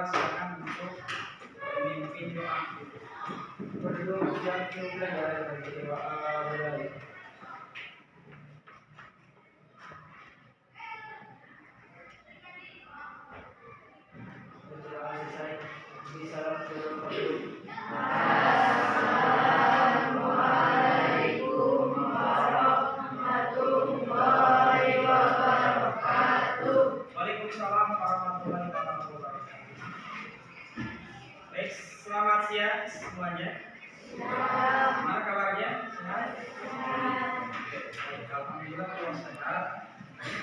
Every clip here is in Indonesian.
silakan untuk memimpin doa. Berdua yang belajar dari doa. Waalaikumsalam warahmatullahi wabarakatuh. Baik, selamat siang semuanya. Gimana kabarnya? Sehat? Baik, alhamdulillah kalau sehat.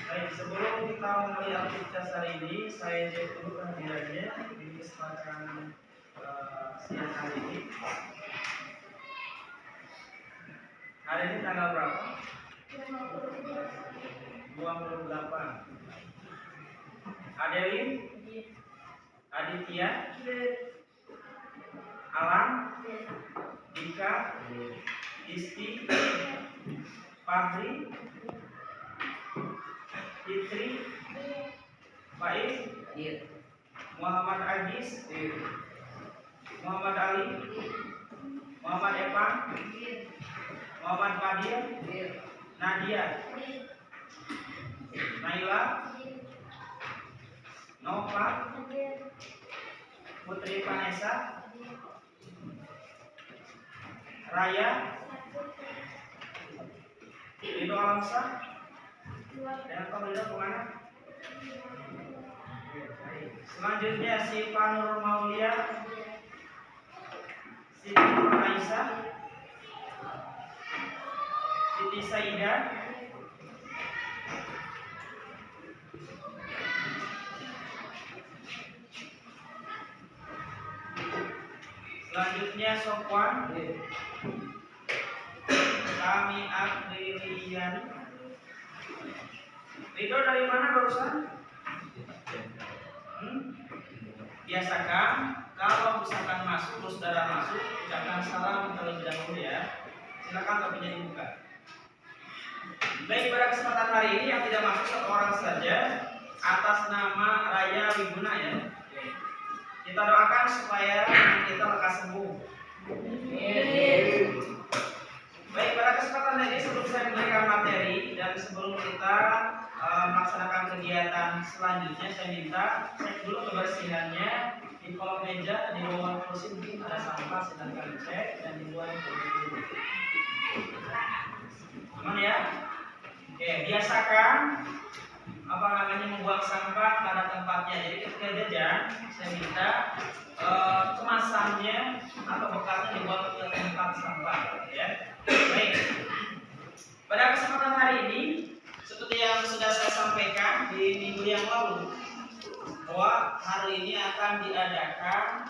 Baik, sebelum kita memulai aktivitas hari ini, saya cek dulu kehadirannya di kesempatan siang hari ini. Hari ini tanggal berapa? 28. Adelin, Aditya, Alam, Dika, Isti, Fahri, Fitri, Faiz, Muhammad Agis, Muhammad Ali, Muhammad Evan, Muhammad Fadil, Nadia, Naila, Nova, Putri Vanessa, Raya, Rido Alamsa, dan kamu Rido kemana? Selanjutnya Siva Nur Maulia, Siti Nur Aisyah, Siti Saida, selanjutnya Sofwan, Kami Aprilian. Rido dari mana barusan? Biasakan kalau misalkan masuk, saudara masuk, ucapkan salam terlebih dahulu ya. Silakan topinya dibuka. Baik, pada kesempatan hari ini yang tidak masuk satu orang saja atas nama Raya Wiguna ya. Kita doakan supaya kita lekas sembuh. Baik, pada kesempatan ini sebelum saya memberikan materi dan sebelum kita melaksanakan kegiatan selanjutnya, saya minta cek dulu kebersihannya di kolong meja, di bawah kursi mungkin ada sampah, silahkan cek, dan di luar dulu. Aman ya? Oke, biasakan membuang sampah pada tempatnya. Jadi ketika jajan, saya minta kemasannya atau bekasnya dibawa ke tempat sampah ya. Baik. Pada kesempatan hari ini, seperti yang sudah saya sampaikan di minggu yang lalu, bahwa hari ini akan diadakan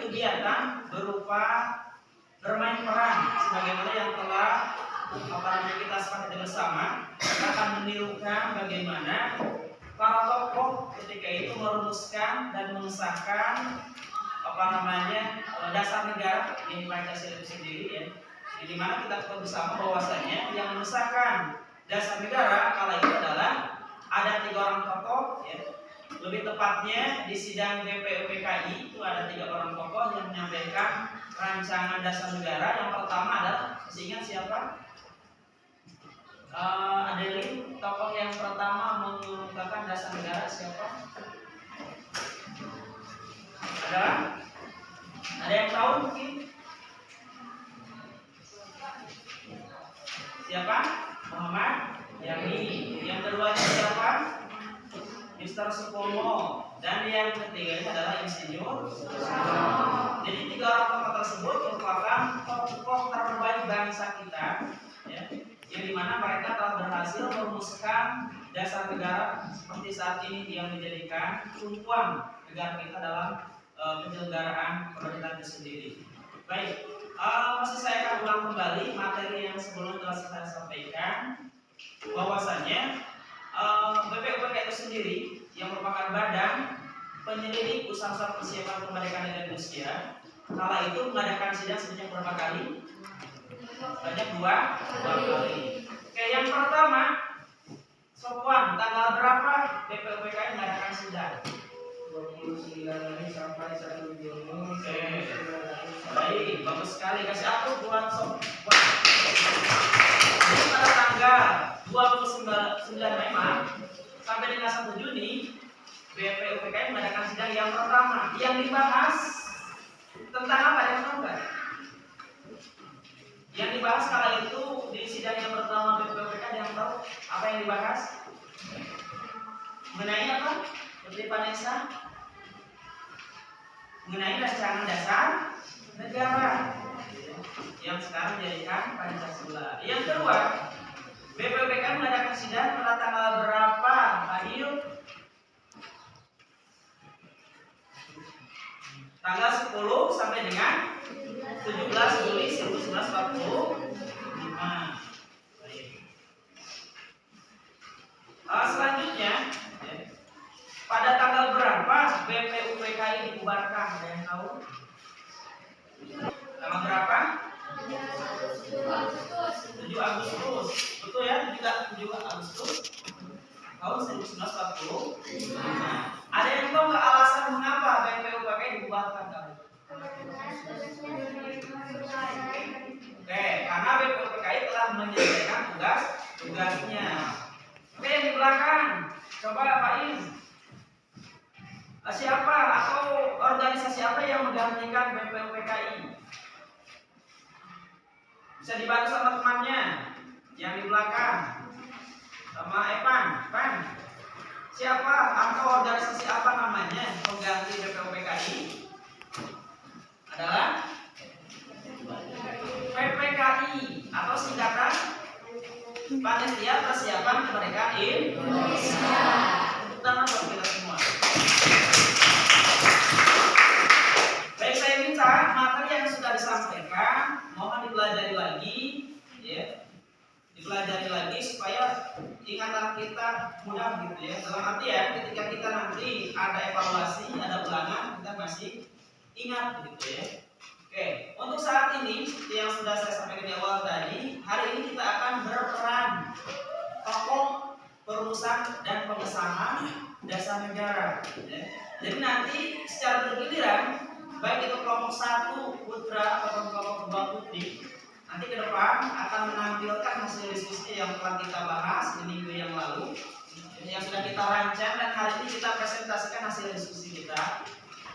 kegiatan berupa bermain peran, sebagaimana yang telah kita sepakati bersama. Kita akan menirukan bagaimana para tokoh ketika itu merumuskan dan mengesahkan dasar negara ini Pancasila itu sendiri ya. Di mana kita tahu bersama bahwasanya yang mengesahkan dasar negara kala itu adalah ada 3 orang tokoh ya. Lebih tepatnya di sidang BPUPKI itu ada 3 orang tokoh yang menyampaikan rancangan dasar negara. Yang pertama adalah, masih ingat siapa? Adelin, tokoh yang pertama mengungkapkan dasar negara siapa? Ada yang tahu mungkin? Siapa? Muhammad Yamin. Yang keduanya siapa? Mr. Supomo. Dan yang ketiganya adalah Insinyur Soekarno. Jadi 3 orang tokoh tersebut merupakan tokoh terbaik bangsa kita ya, yang dimana mereka telah berhasil merumuskan dasar negara seperti saat ini yang menjadikan tumpuan negara kita dalam penyelenggaraan pemerintahan itu sendiri. Baik, masih saya akan ulang kembali materi yang sebelum telah saya sampaikan, bahwasanya BPUPKI itu sendiri yang merupakan badan penyelidik usaha persiapan kemerdekaan Indonesia, kala itu mengadakan sidang sebanyak berapa kali? Banyak 2 kali. Oke, yang pertama, Sofwan, tanggal berapa BPUPKI mengadakan sidang? 29 Mei sampai 1 Juni 1900. Baik, bagus sekali. Kasih aku buat sob. Jadi pada tanggal 29 Mei sampai dengan 1 Juni BPUPKI mengadakan sidang yang pertama. Yang dibahas tentang apa, yang tahu nggak? Yang dibahas kala itu di sidang yang pertama BPUPKI, yang tahu apa yang dibahas? Mengenai apa? Seperti Vanessa? Mengenai rancangan dasar negara yang sekarang dijadikan Pancasila. Yang kedua, BPUPKI mengadakan sidang pada tanggal berapa, Pak Yul? Tanggal 10 sampai dengan 17 Juli 1945. Selanjutnya, pada tanggal berapa BPUPKI dibubarkan? Ada yang tahu? Tanggal berapa? 7 Agustus. Betul ya? 7 Agustus tahun 1945. Ada yang tahu nggak alasan mengapa BPUPKI dibubarkan? Oke, karena BPUPKI telah menyelesaikan tugasnya. Oke, yang di belakang, coba Pak Is. Siapa atau organisasi apa yang menggantikan BPUPKI? Bisa dibantu sama temannya yang di belakang, sama Evan. Siapa atau organisasi apa namanya pengganti BPUPKI? Adalah PPKI atau singkatan Panitia Persiapan Kemerdekaan Indonesia. Tepuk tangan buat kita semua. Baik, saya minta materi yang sudah disampaikan mohon dipelajari lagi, ya. Dipelajari lagi supaya ingatan kita mudah gitu ya. Dalam artian ketika kita nanti ada evaluasi, ada ulangan, kita masih ingat gitu ya. Oke, untuk saat ini seperti yang sudah saya sampaikan di awal tadi, hari ini kita akan berperan tokoh perumusan dan pengesahan dasar negara. Ya. Jadi nanti secara bergiliran, baik itu kelompok 1 putra atau kelompok 2 putri, nanti ke depan akan menampilkan hasil diskusi yang telah kita bahas di minggu yang lalu, yang sudah kita rancang, dan hari ini kita presentasikan hasil diskusi kita.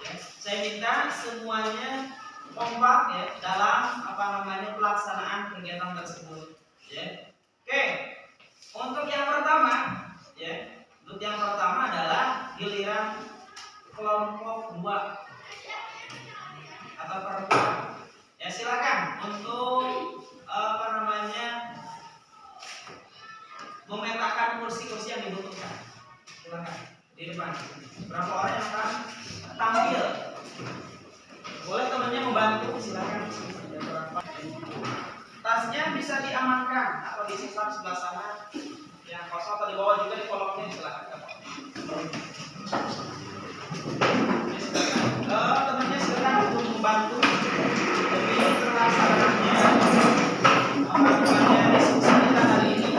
Ya. Saya minta semuanya kompak ya dalam pelaksanaan kegiatan tersebut. Ya. Oke, untuk yang pertama, ya, untuk yang pertama adalah giliran kelompok 2 atau perempuan. Ya, silakan untuk memetakan kursi-kursi yang dibutuhkan. Silakan di depan. Berapa orang yang akan tampil? Boleh temannya membantu, silakan. Tasnya bisa diamankan atau disimpan sebelah sana yang kosong, atau di bawah juga di kolongnya, silakan. Temannya silakan untuk membantu lebih terlaksananya diskusi kita hari ini.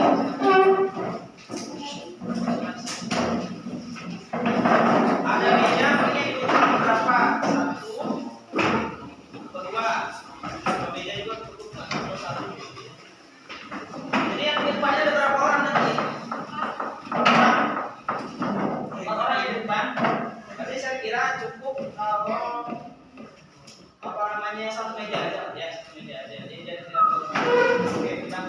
Ada meja, punya diukur berapa? 1 atau 2. Meja juga cukup 1. Jadi yang di depannya ada berapa orang nanti? 4 orang yang di depan. Jadi saya kira cukup 1 meja aja, ya, 1 meja aja. Jadi tidak perlu. Oke, kita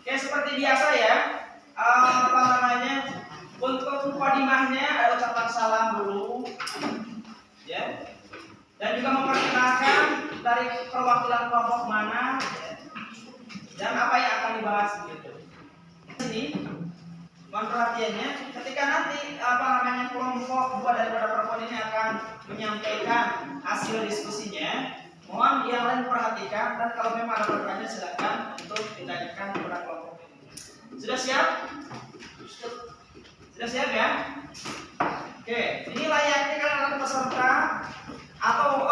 Oke, seperti biasa ya. Untuk mukadimahnya ada ucapan salam dulu, ya. Dan juga memperkenalkan dari perwakilan kelompok mana, ya, dan apa yang akan dibahas gitu. Ini mohon perhatiannya, ketika nanti kelompok 2 daripada perempuan ini akan menyampaikan hasil diskusinya, mohon yang lain perhatikan, dan kalau memang ada pertanyaan silakan untuk ditanyakan kepada kelompok ini. Sudah siap? Sudah Sudah siap ya? Oke, ini layaknya kalian peserta atau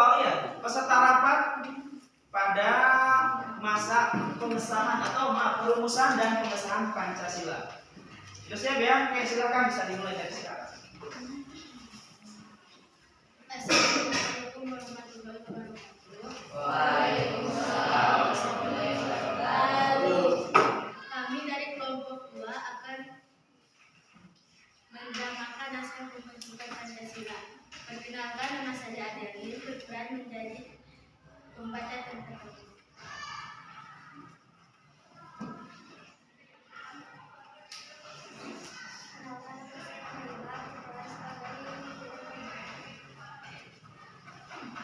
peserta rapat pada masa pengesahan atau perumusan dan pengesahan Pancasila. Sudah siap ya? Oke, silakan bisa dimulai dari sekarang. Assalamualaikum warahmatullahi wabarakatuh. Waalaikumsalam warahmatullahi wabarakatuh. Kami dari kelompok 2 akan mendramakan naskah pembentukan Pancasila. Perkenalkan, nama saya Adeline, berperan menjadi pembaca tertentu.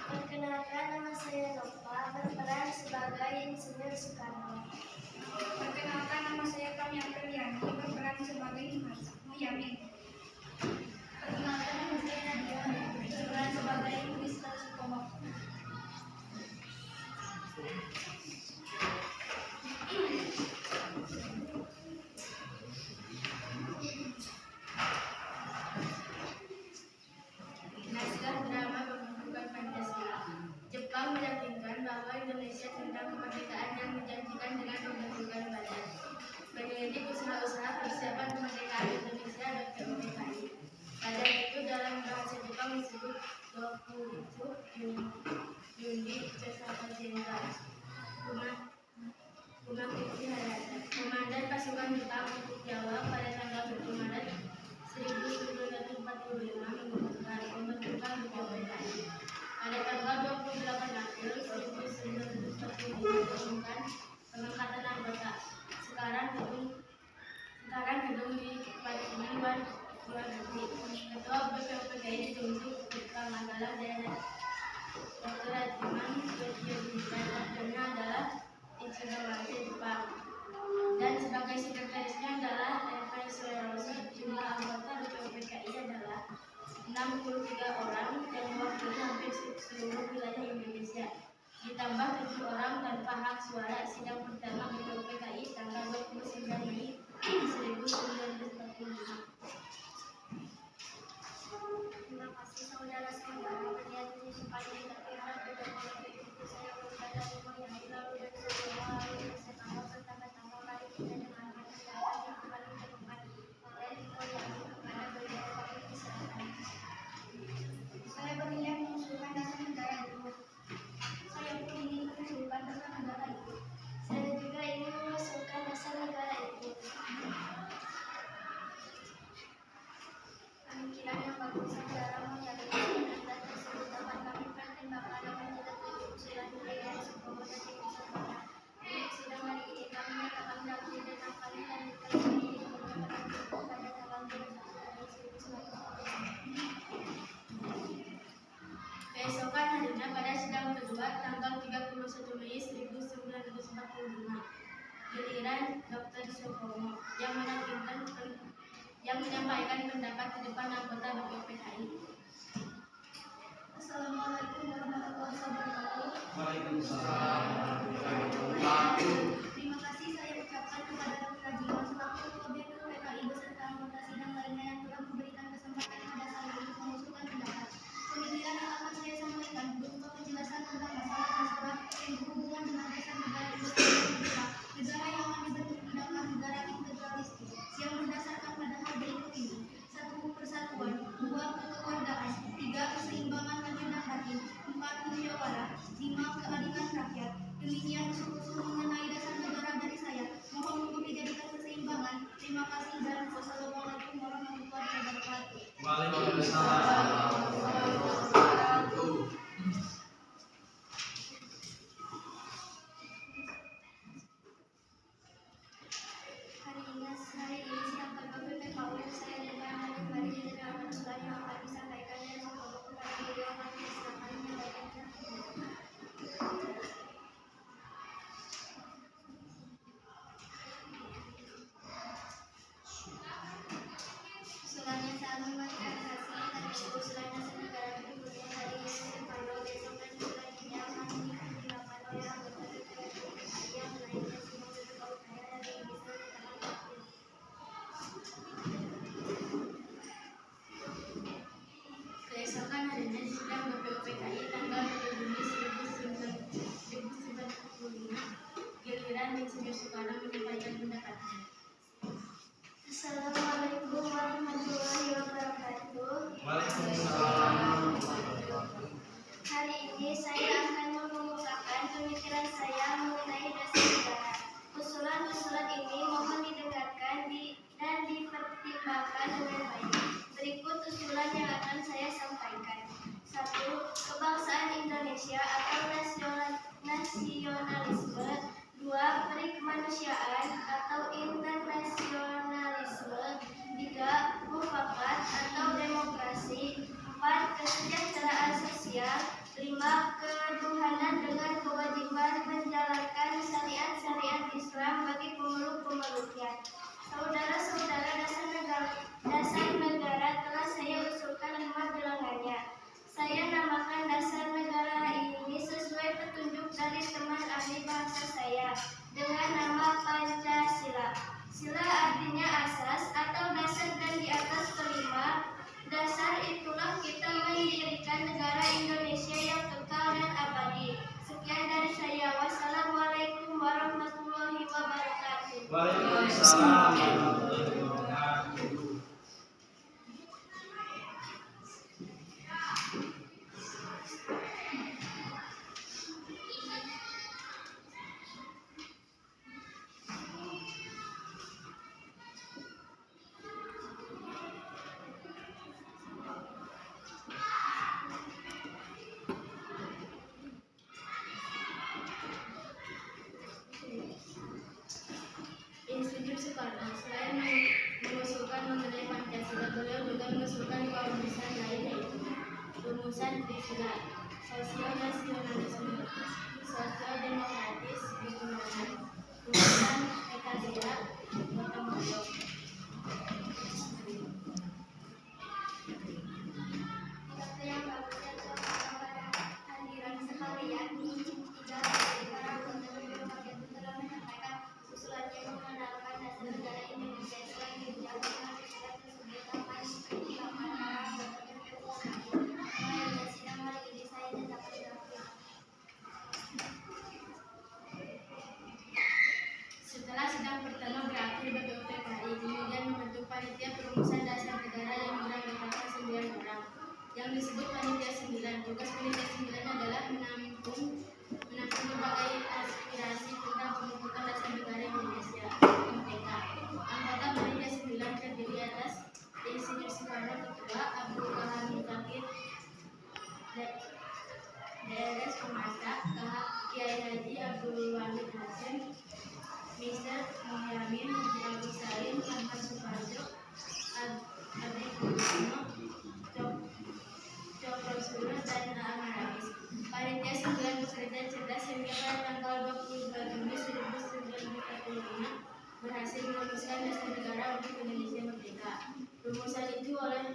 Perkenalkan, nama saya Nova, berperan sebagai Insinyur Soekarno. Perkenalkan, nama saya Tania Priyani, berperan sebagai Muyamin. Perkenalkan, nama saya Nadia, berperan sebagai Mister Supomo. Naskah drama pembentukan Pancasila. Jepang meyakinkan bahwa Indonesia tentang kemerdekaan yang dijanjikan dengan pembentukan badan. Penyelidik usaha-usaha persiapan kemerdekaan Indonesia (BPUPKI). Badan itu dalam bahasa Jepang disebut Dokuritsu Yundi Pesawat Jenderal Kumakichi Hayata. Komandan pasukan Jepang untuk Jawa pada tanggal 1 Maret 1945 mengumumkan pembentukan BPUPKI. Pada tanggal 28 April 1945 diumumkan pengangkatan anggota. Sekarang gedung di Parlemen luar negeri. Ketua BPUPKI ditunjuk Putra Manggala dan Dr. Rajiman Yudhistira. Wakilnya adalah Ichibawase Jepang. Dan sebagai sekretarisnya adalah F.I. Soeharto. Jumlah anggota BPUPKI adalah 63 orang dan mewakili hampir seluruh wilayah Indonesia. Ditambah 7 orang tanpa hak suara. Sidang pertama BPUPKI tanggal 29 Mei 1945. Terima kasih saudara-saudara melihat ini sepanjang terkira beberapa itu saya berkata rumah yang lalu dan semua lalu bersama pertama-tama mari kita dengarkan pendapat yang paling terdepan oleh Iko yang kepada beliau kami diserahkan. Saya berniat mengusulkan dasar negara itu. Saya pun ingin mengusulkan dasar negara itu. Saya juga ingin mengusulkan dasar negara itu. Pemikiran yang bagus saudara menyatakan dan tersebut dapat kami pertimbangkan dan menyetujui usulan dari Supomo dan Indonesia. Untuk sidang hari ini kami menyatakan dapat ditetapkan dan diterima ini menggunakan pada tanggal 21 Mei 1945. Keesokan harinya pada sidang kedua tanggal 31 Mei 1945, giliran Dr. Supomo yang menyampaikan pendapat di depan anggota BPUPKI. Assalamualaikum warahmatullahi wabarakatuh. Waalaikumsalam. Terima kasih saya ucapkan kepada Dr. Rajiman selaku Ketua BPUPKI beserta anggota sidang lainnya yang telah memberikan kesempatan pada saya untuk mengusulkan pendapat. Pemikiran yang akan saya sampaikan berupa penjelasan tentang masalah-masalah yang berhubungan dengan dasar negara Indonesia, negara yang akan dibentuk adalah negara integralistis yang berdasarkan pada hal berikut ini: 1. Persatuan, 2. Kekeluargaan, 3. Keseimbangan lahir dan batin, 4. Musyawarah, 5. Keadilan rakyat. Demikian usul-usul mengenai dasar negara dari saya. Mohon untuk dijadikan keseimbangan. Terima kasih dan wassalamualaikum warahmatullahi wabarakatuh. Waalaikumsalam. Hari ini sidang ketua BPKU saya dengar dari Mari Jenderal usulan yang akan disampaikan dan semoga kepada beliau kami silakan menyampaikannya. Usulannya sangat memotivasi, tapi usulannya hadirnya di sidang BPUPKI tanggal 1 Juni 1995, giliran Insinyur Soekarno menyampaikan pendapatnya. Assalamualaikum warahmatullahi wabarakatuh. Waalaikumsalam. Hari ini saya akan mengemukakan pemikiran saya mengenai dasar negara. Usulan-usulan ini mohon didengarkan dan dipertimbangkan dengan baik. Berikut usulan yang akan saya sampaikan. 1. Kebangsaan Indonesia atau nasionalisme. 2. Perikemanusiaan atau internasionalisme. 3. Mufakat atau demokrasi. 4. Kesejahteraan sosial. 5. Ketuhanan dengan kewajiban menjalankan syariat-syariat Islam bagi pemeluk-pemeluknya. Saudara-saudara, dasar negara telah saya usulkan 5 bilangannya. Saya namakan dasar negara ini sesuai petunjuk dari teman ahli bahasa saya dengan nama Pancasila. Sila artinya asas atau dasar dan di atas kelima. Dasar itulah kita mendirikan negara Indonesia yang kekal dan abadi. Sekian dari saya. Wassalamualaikum warahmatullahi wabarakatuh. Waalaikumsalam warahmatullahi wabarakatuh. Insinyur Soekarno selain mengusulkan mengenai Pancasila, beliau juga mengusulkan rumusan lain, yaitu rumusan Trisila, sosial nasionalisme, sosial demokratis, ketuhanan, rumusan Ekasila, gotong royong. Waktu yang bagus dan para hadirin sekalian, tiga dari para anggota BPUPKI itu telah menyampaikan usulannya mengenalkan dasar negara Indonesia. Selain itu, dengan usulan tersebut akan dipertimbangkan para anggota BPUPKI. Mengenai sidang hari ini saya tetap berdakwa. Setelah sidang pertama berakhir, BPUPKI kemudian membentuk panitia perumusan dasar negara yang beranggotakan 9 orang, yang disebut panitia 9. Tugas panitia 9 adalah menampung berbagai aspirasi tentang pembentukan dasar negara Indonesia merdeka. Anggota panitia 9 terdiri atas Insinyur Soekarno Ketua, Abdul Hamid Zakir, DRS Pemata, Kiai Haji Abdul Wahid Hasim, Mr. Muhyamin, Agus Salim, Ahmad Suparjo, Adi Kusumo, Cokro dan Naam Haris. Panitia 9 bekerja cerdas sehingga pada tanggal 22 Juni 1945 berhasil merumuskan dasar negara untuk Indonesia merdeka. Rumusan itu oleh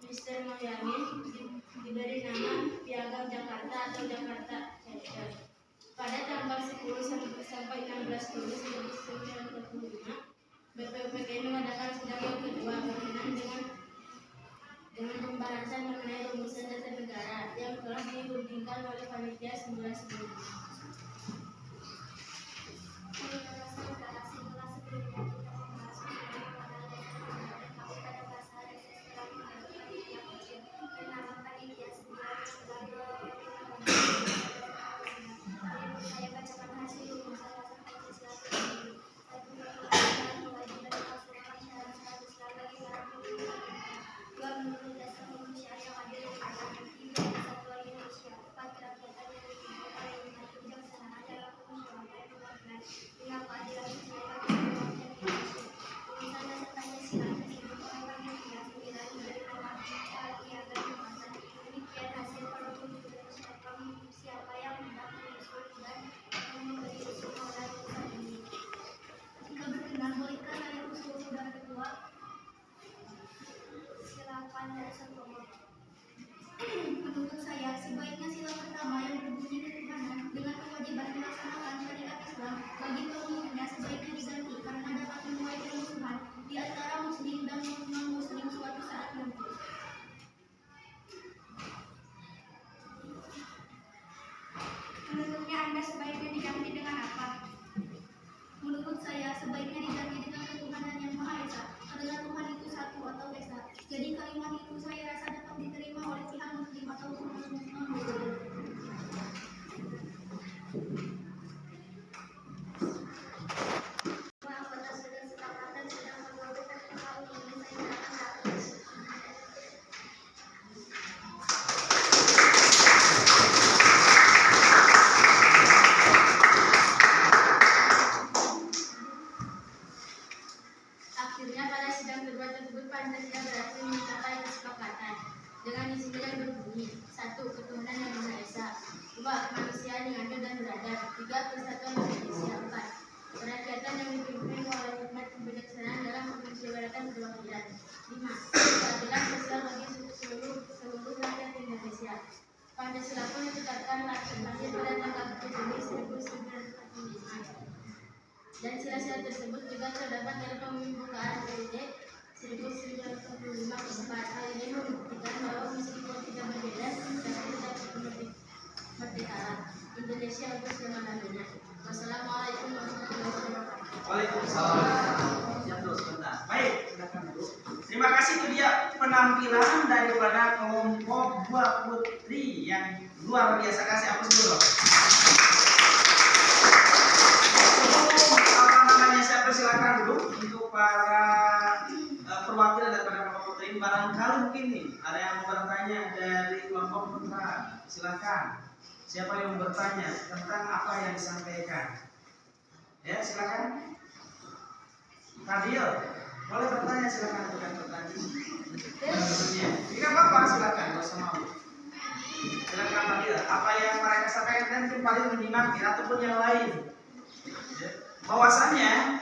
Mr. Muhyamin diberi nama Piagam Jakarta atau Jakarta Charter. Pada tanggal 10 sampai 16 Juli 1945, BPUPKI mengadakan sidang yang kedua berkenaan dengan pembahasan mengenai rumusan dasar negara yang telah dirundingkan oleh panitia 9 sebelumnya. Dasar negara setelah sebelumnya kita membahas mengenai dasar negara dan kami pada bahasa reses telah membentuk panitia kecil bernama panitia 9 setelah saya bacakan hasil rumusan dasar Pancasila tersebut. 1. Kewajiban memasukkan syarat-syarat Islam bagi para pemimpin. 2. Menurut dasar kemanusiaan yang adil dan adil. 3. Kesatuan Indonesia. 4. Kerakyatan yang dipimpin oleh umat. Kebijaksanaan dalam permusyawaratan pembangunan. 5. Keadilan sosial bagi semua rakyat Indonesia. Rumusan dasar Pancasila tersebut oleh panitia 9 diberi nama Piagam Jakarta. Demikian hasil perkumpulan siapa yang hendak menyusun dan memberi usul mengenai rumusan ini. Jika berkenan, bolehkah saya usul saudara ketua? Silakan dari Sotomo. Menurut saya, sebaiknya sila pertama yang berbunyi ketuhanan dengan kewajiban melaksanakan syariat Islam bagi pemeluknya sebaiknya diganti karena dapat menuai permusuhan di antara muslim dan non-muslim suatu saat nanti. atau maaf atas segala kesepakatan sedang berlaku tahun ini saya akan Akhirnya pada sidang kedua tersebut Pancasila berhasil mencapai kesepakatan dengan isi yang berbunyi: 1. Ketuhanan yang Maha Esa, 2. Kemanusiaan yang adil dan beradab, 3. Persatuan Indonesia, 4. Kerakyatan yang dipimpin oleh hikmat kebijaksanaan dalam menyelenggarakan perwakilan, 5. Keadilan sosial bagi seluruh rakyat Indonesia. Pancasila pun ditetapkan lahir pada tanggal 7 Juni 1945. Dan sila-sila tersebut juga terdapat dalam pembukaan PUD 1945 keempat. Hal ini membuktikan bahwa meskipun tidak berbeda, tapi tetap kemerdekaan Indonesia untuk selama-lamanya. Wassalamualaikum warahmatullahi wabarakatuh. Waalaikumsalam. Siap dulu sebentar. Baik, silakan dulu. Terima kasih, itu dia penampilan daripada kelompok buah putri yang luar biasa. Kasih aku dulu. Saya persilakan dulu untuk para perwakilan daripada kelompok putri. Barangkali mungkin nih ada yang mau bertanya dari kelompok putra. Silakan. Siapa yang bertanya tentang apa yang disampaikan? Ya, silakan. Fadil, boleh bertanya, silakan bukan bertanya. Jika apa-apa silakan, nggak usah mau. Silakan Fadil. Apa yang mereka sampaikan dan mungkin Fadil menyimak ataupun yang lain. Bahwasanya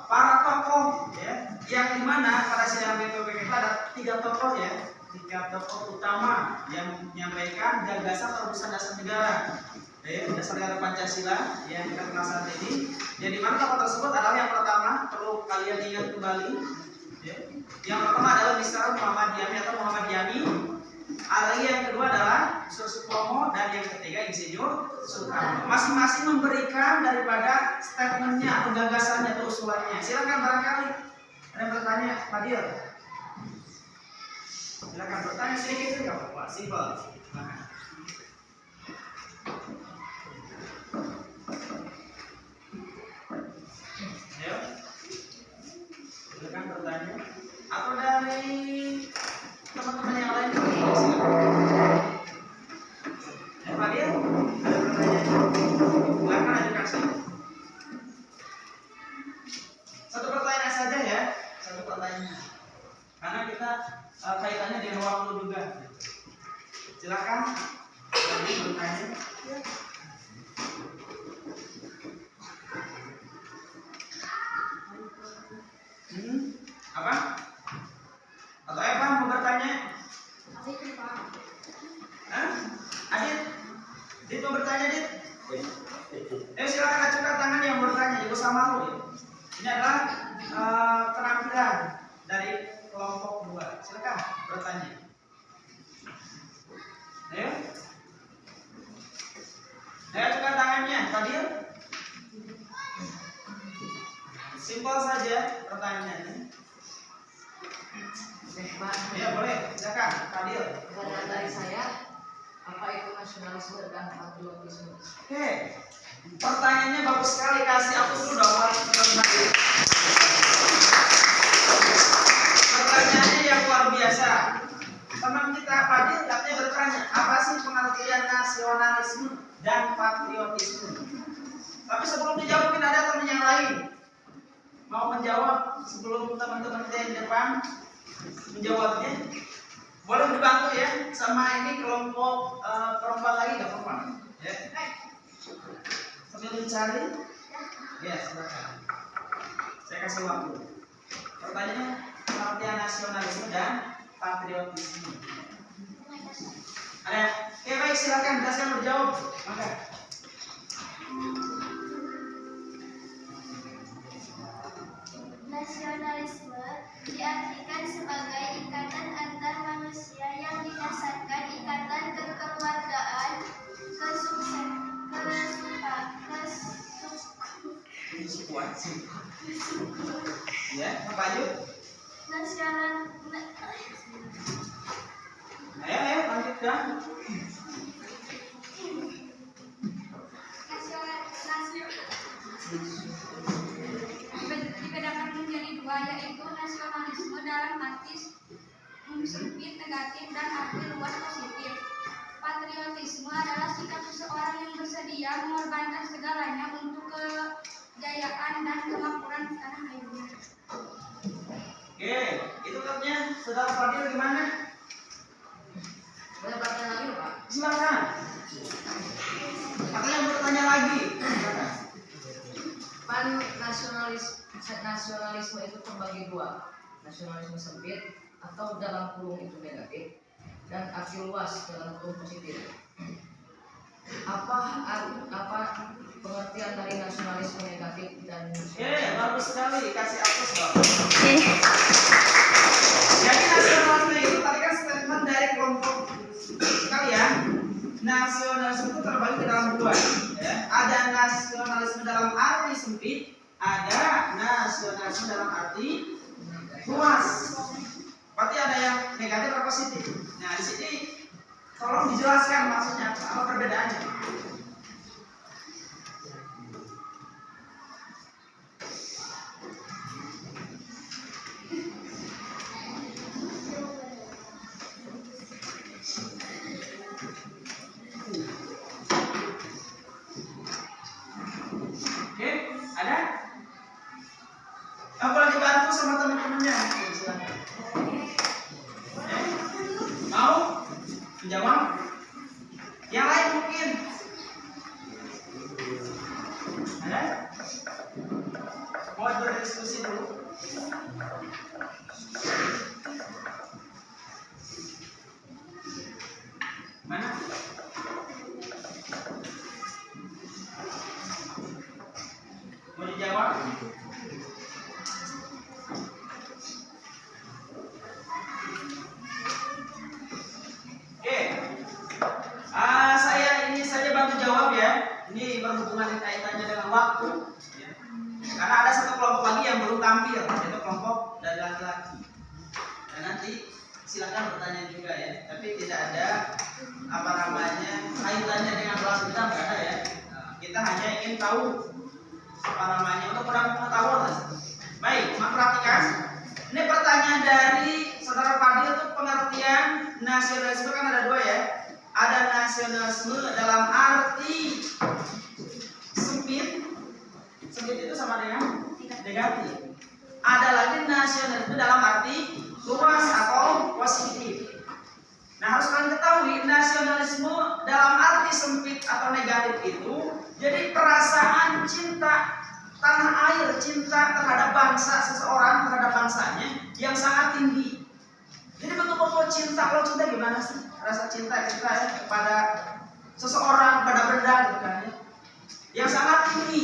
para tokoh ya, yang dimana pada sidang BPUPK itu ada 3 tokoh ya, 3 tokoh utama yang menyampaikan gagasan terobosan dasar negara, dasar negara Pancasila yang kita kenal saat ini. Yang dimana tokoh tersebut adalah yang pertama perlu kalian ingat kembali, ya. Yang pertama adalah Mr. Muhammad Yami atau Muhammad Yami. Lagi yang kedua adalah Supomo dan yang ketiga Insinyur Soekarno. Masing-masing memberikan daripada statementnya atau gagasannya atau usulannya. Silakan barangkali ada yang bertanya, Fadil. Silakan bertanya sedikit saja, Pak. Simpel. Ayo. Silakan bertanya. Atau dari teman-teman yang lain. Fadil, ada pertanyaan? Silakan ajukan sini. Satu pertanyaan saja ya, satu pertanyaan. Karena kita kaitannya dengan waktu juga. Silakan. Jadi bertanya. Apa? Atau Eva mau bertanya? Hah? Adit? Dit mau bertanya, Dit? Silakan ajukan tangan yang bertanya, jangan usah malu ya. Ini adalah penampilan dari kelompok 2. Silakan bertanya. Ayo. Ajukan tangannya, Fadil. Simpel saja pertanyaannya. Ya boleh, silakan Fadil. Pertanyaan dari saya, apa itu nasionalisme dan patriotisme? Oke, pertanyaannya bagus sekali. Kasih aku dulu dong, pertanyaannya yang luar biasa. Teman kita Fadil katanya bertanya, apa sih pengertian nasionalisme dan patriotisme? Tapi sebelum dijawab, mungkin ada teman yang lain mau menjawab sebelum teman-teman kita yang di depan menjawabnya. Boleh dibantu ya sama ini kelompok perempuan lagi, nggak apa-apa ya. Sambil mencari ya, silakan. Saya kasih waktu. Pertanyaannya, pengertian nasionalisme dan patriotisme. Ada? Oke, baik, silakan jelaskan berjawab. Maka nasionalisme diartikan sebagai ikatan antar manusia yang didasarkan ikatan kekeluargaan, ya, lanjut. nasional Ayo, lanjut. lanjutkan. Dibedakan menjadi dua, yaitu nasionalisme dalam arti sempit negatif dan arti luas positif. Patriotisme adalah sikap seseorang yang bersedia mengorbankan segalanya untuk kejayaan dan kemakmuran tanah airnya. Oke, itu katanya saudara Fadil gimana? Boleh bertanya lagi, Pak? Silakan. Katanya mau bertanya lagi. Silakan. Pan nasionalisme itu terbagi dua, nasionalisme sempit atau dalam kurung itu negatif dan arti luas dalam kurung positif. Apa pengertian dari nasionalisme negatif dan Bagus sekali, kasih aplaus Bang. Jadi nasionalisme itu tadi kan statement dari kelompok kalian. Nasionalisme itu terbagi ke dalam dua, ya. Ada nasionalisme dalam arti sempit, ada nasionalisme dalam arti luas. Berarti ada yang negatif atau positif. Nah, di sini tolong dijelaskan maksudnya apa perbedaannya. Oke, ada? Apa boleh dibantu sama teman-temannya? Silakan. Mau menjawab? Yang lain mungkin? Ada? Mau berdiskusi dulu? Mana? Mau dijawab? Oke, saya ini saja bantu jawab ya. Ini berhubungan kaitannya dengan waktu. Ya. Karena ada satu kelompok lagi yang belum tampil, yaitu kelompok dari laki-laki. Dan nanti silakan bertanya juga ya. Tapi tidak ada kaitannya dengan kelas kita nggak ada ya. Kita hanya ingin tahu untuk pengetahuan. Baik, perhatikan. Ini pertanyaan dari saudara Fadil itu pengertian nasionalisme kan ada dua ya. Ada nasionalisme dalam arti sempit itu sama dengan negatif. Ada lagi nasionalisme dalam arti luas atau positif. Nah, harus kalian ketahui nasionalisme dalam arti sempit atau negatif itu jadi perasaan cinta tanah air, cinta terhadap bangsa seseorang, terhadap bangsanya yang sangat tinggi. Jadi betul-betul cinta. Kalau cinta gimana sih? Rasa cinta kita ya kepada seseorang, pada benda gitu kan ya. Yang sangat tinggi.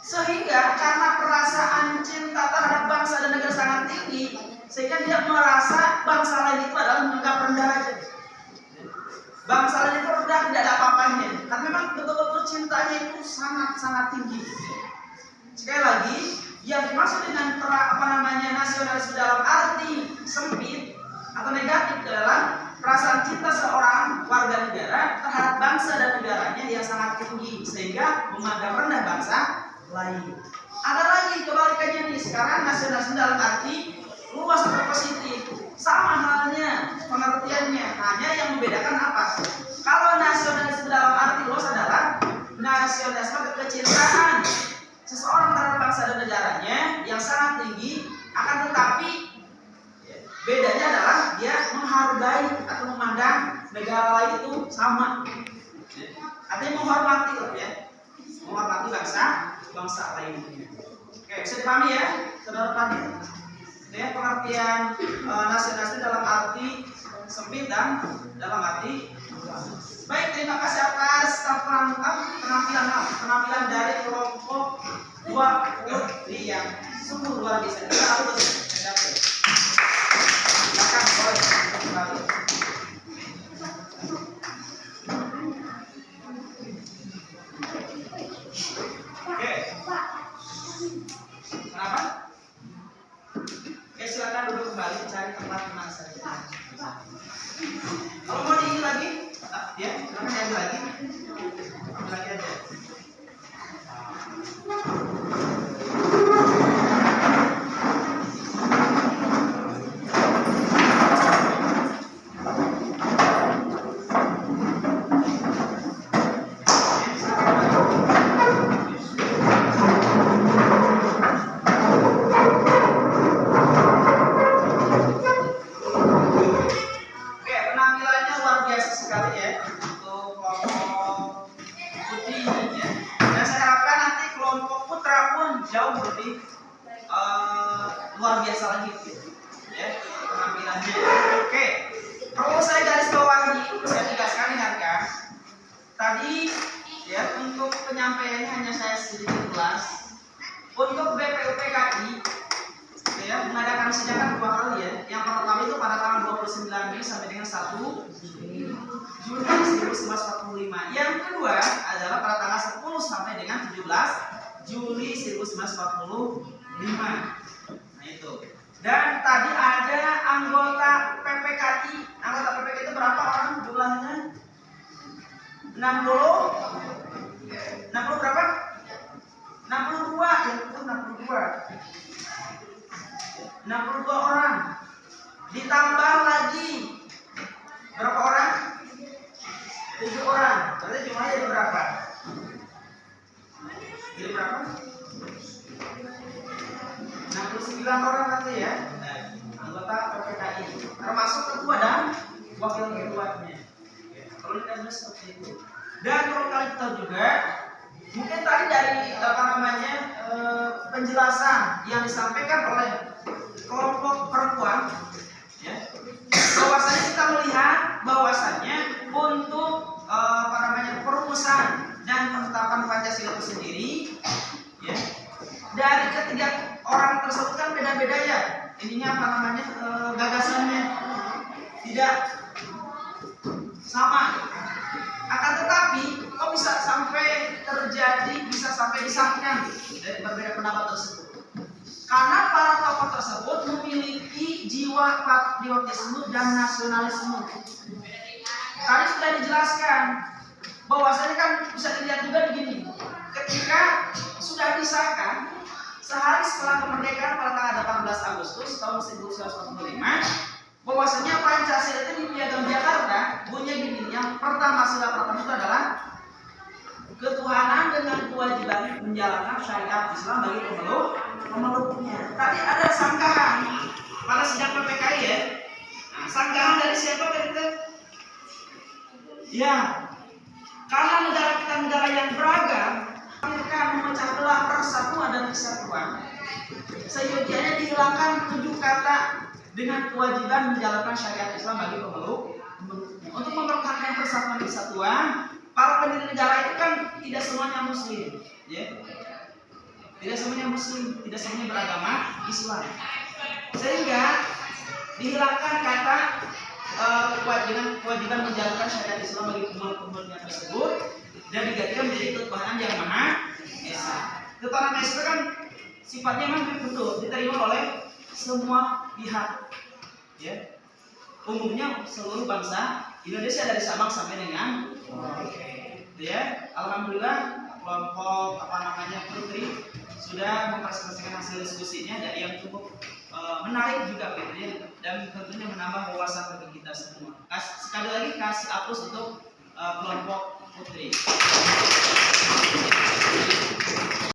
Sehingga karena perasaan cinta terhadap bangsa dan negara sangat tinggi, sehingga dia merasa bangsa lain itu adalah menganggap rendah aja. Bangsa lain itu rendah, tidak ada apa-apanya. Karena memang betul-betul cintanya itu sangat-sangat tinggi. Sekali lagi, yang dimaksud dengan nasionalisme dalam arti sempit atau negatif adalah perasaan cinta seorang warga negara terhadap bangsa dan negaranya yang sangat tinggi sehingga memandang rendah bangsa lain. Ada lagi kebalikannya nih, sekarang nasionalisme dalam arti luas atau positif. Sama halnya pengertiannya, hanya yang membedakan apa? Kalau nasionalisme dalam arti luas adalah nasionalisme kecintaan seseorang terhadap bangsa dan negaranya yang sangat tinggi, akan tetapi bedanya adalah dia menghargai atau memandang negara lain itu sama. Artinya menghormati lah ya, menghormati bangsa lainnya. Oke, bisa dipahami ya, saudara Fadil? Ya, pengertian nasionalisme dalam arti sempit dan dalam arti luas. Baik, terima kasih atas penampilan dari kelompok 2 yang sungguh luar biasa. Kita harus silakan boleh kembali. Oke. Kenapa? Silakan duduk kembali, cari tempat mana saja. sampai dengan 1 Juli 1945. Yang kedua adalah pada tanggal 10 sampai dengan 17 Juli 1945. Nah itu. Dan tadi ada anggota PPKI. Anggota PPKI itu berapa orang jumlahnya? 60 berapa? 62, ya betul 62 orang. Ditambah lagi berapa orang? 7 orang. Berarti jumlahnya jadi berapa? Jadi berapa? 69 orang nanti ya. Anggota PPKI. Termasuk ketua dan wakil ketuanya. Kalau kita lihat seperti itu. Dan perlu kali kita juga, mungkin tadi dari penjelasan yang disampaikan oleh kelompok perempuan, ya, bahwasanya kita melihat bahwasanya untuk perumusan dan penetapan Pancasila itu sendiri, ya, dari ketiga orang tersebut kan beda-beda ya, ininya gagasannya tidak sama. Akan tetapi kok bisa sampai disahkan dari berbeda pendapat tersebut? Karena para tokoh tersebut memiliki jiwa patriotisme dan nasionalisme. Tadi sudah dijelaskan bahwasanya kan bisa dilihat juga begini, ketika sudah disahkan sehari setelah kemerdekaan pada tanggal 18 Agustus tahun 1945, bahwasanya Pancasila itu di Piagam Jakarta bunyinya gini. Yang pertama, sila pertama itu adalah ketuhanan dengan kewajiban menjalankan syariat Islam bagi pemeluknya. Tadi ada sanggahan pada sidang PPKI ya. Nah, sanggahan dari siapa tadi? Ya, karena negara kita negara yang beragam, mereka memecah belah persatuan dan kesatuan. Seyogianya dihilangkan 7 kata dengan kewajiban menjalankan syariat Islam bagi pemeluk. Untuk mempertahankan persatuan dan kesatuan, para pendiri negara itu kan tidak semuanya Muslim, ya. Tidak semuanya Muslim, tidak semuanya beragama Islam. Sehingga dihilangkan kata dengan kewajiban menjalankan syariat Islam bagi pemeluknya tersebut dan digantikan menjadi ketuhanan yang Maha Esa. Ketuhanan Esa itu kan sifatnya memang betul diterima oleh semua pihak, ya. Umumnya seluruh bangsa Indonesia dari Sabang sampai dengan ya. Alhamdulillah kelompok Putri sudah mempresentasikan hasil diskusinya dan yang cukup menarik juga gitu ya, dan tentunya menambah wawasan bagi kita semua. Sekali lagi kasih aplaus untuk kelompok Putri.